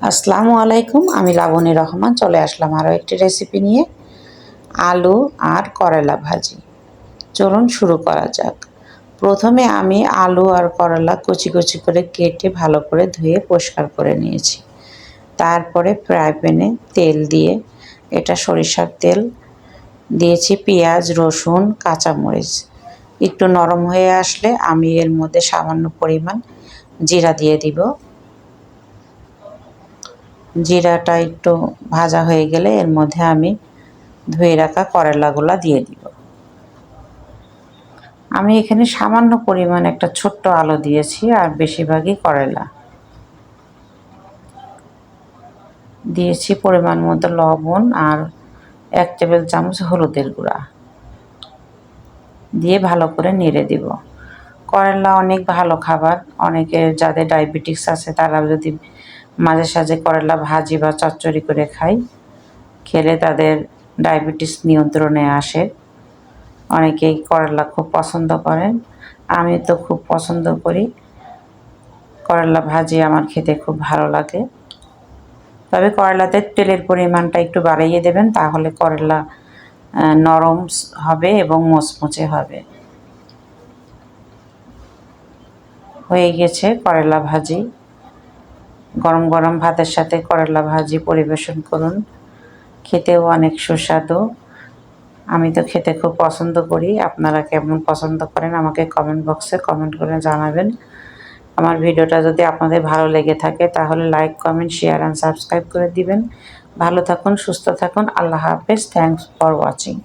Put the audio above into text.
আসসালামু আলাইকুম। আমি লাবণী রহমান চলে আসলাম আরও একটি রেসিপি নিয়ে, আলু আর করলা ভাজি। চলুন শুরু করা যাক। প্রথমে আমি আলু আর করলা কুচি কুচি করে কেটে ভালো করে ধুয়ে পরিষ্কার করে নিয়েছি। তারপরে ফ্রাই প্যানে তেল দিয়ে, এটা সরিষার তেল, দিয়েছি পেঁয়াজ, রসুন, কাঁচামরিচ। একটু নরম হয়ে আসলে আমি এর মধ্যে সামান্য পরিমাণ জিরা দিয়ে দিব। জিরাটা একটু ভাজা হয়ে গেলে এর মধ্যে আমি ধুয়ে রাখা করলাগুলো দিয়ে দিব। আমি এখানে সামান্য পরিমাণ একটা ছোট্ট আলু দিয়েছি আর বেশিরভাগই করলা দিয়েছি। পরিমাণ মতো লবণ আর 1 টেবিল চামচ হলুদের গুঁড়া দিয়ে ভালো করে নেড়ে দিব। করলা অনেক ভালো খাবার, অনেকের যাদের ডায়াবেটিস আছে তারা যদি মাঝে সাঝে করলা ভাজি বা চচ্চড়ি করে খায়, খেলে তাদের ডায়াবেটিস নিয়ন্ত্রণে আসে। অনেকেই করলা খুব পছন্দ করেন, আমি তো খুব পছন্দ করি। করলা ভাজি আমার খেতে খুব ভালো লাগে। তবে করলাতে তেলের পরিমাণটা একটু বাড়িয়ে দেবেন, তাহলে করলা নরম হবে এবং মচমচে হবে। হয়ে গেছে করলা ভাজি। গরম গরম ভাতের সাথে করলা ভাজি পরিবেশন করুন, খেতেও অনেক সুস্বাদু। আমি তো খেতে খুব পছন্দ করি। আপনারা কেমন পছন্দ করেন আমাকে কমেন্ট বক্সে কমেন্ট করে জানাবেন। আমার ভিডিওটা যদি আপনাদের ভালো লেগে থাকে তাহলে like, comment, share and subscribe করে দিবেন। ভালো থাকুন, সুস্থ থাকুন। আল্লাহ হাফেজ। Thanks for watching.